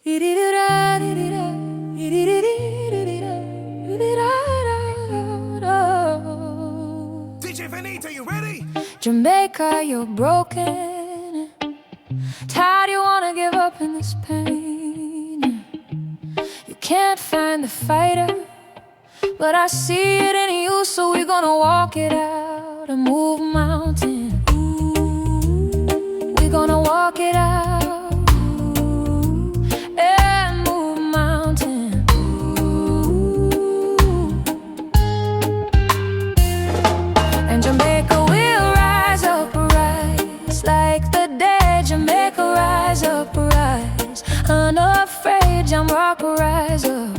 DJ Veneto, you ready? Jamaica, you're broken. Tired, you wanna give up in this pain. You can't find the fighter, but I see it in you, so we're gonna walk it out and move mountains. We're gonna walk it out and move mountains. And Jamaica will rise up, rise like the dead. Jamaica rise up, rise unafraid. Jamaica rise up,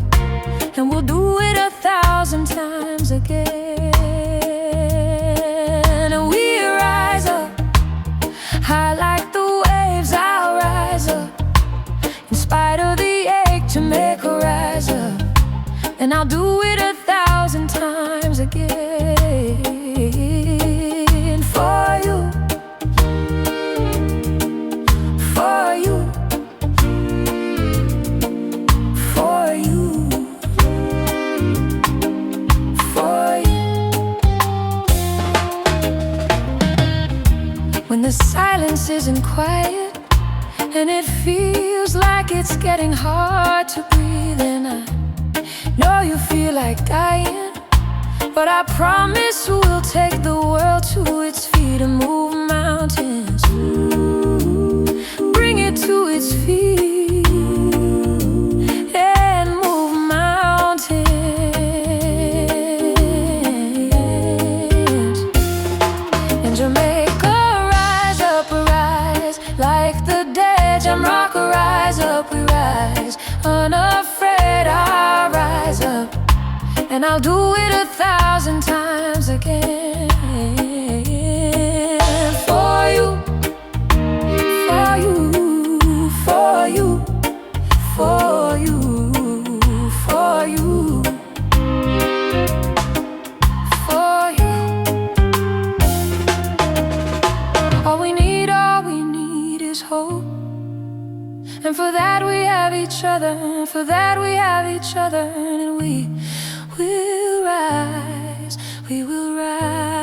and we'll do it 1,000 times again. And we rise up, high like the waves. I'll rise up, in spite of the ache. Jamaica rise up, and I'll do it 1,000 times again. For you, for you, for you, for you. When the silence isn't quiet and it feels like it's getting hard to breathe, and I know you feel like dying, but I promise we'll take the world to its feet and move mountains. Bring it to its feet and move mountains. And Jamaica rise up, rise like the dead. Jamaica rise up, we rise unafraid. I rise up, and I'll do it 1,000 times again. For you, for you, for you, for you, for you, for you. All we need is hope. And for that we have each other, for that we have each other, and we will rise, we will rise.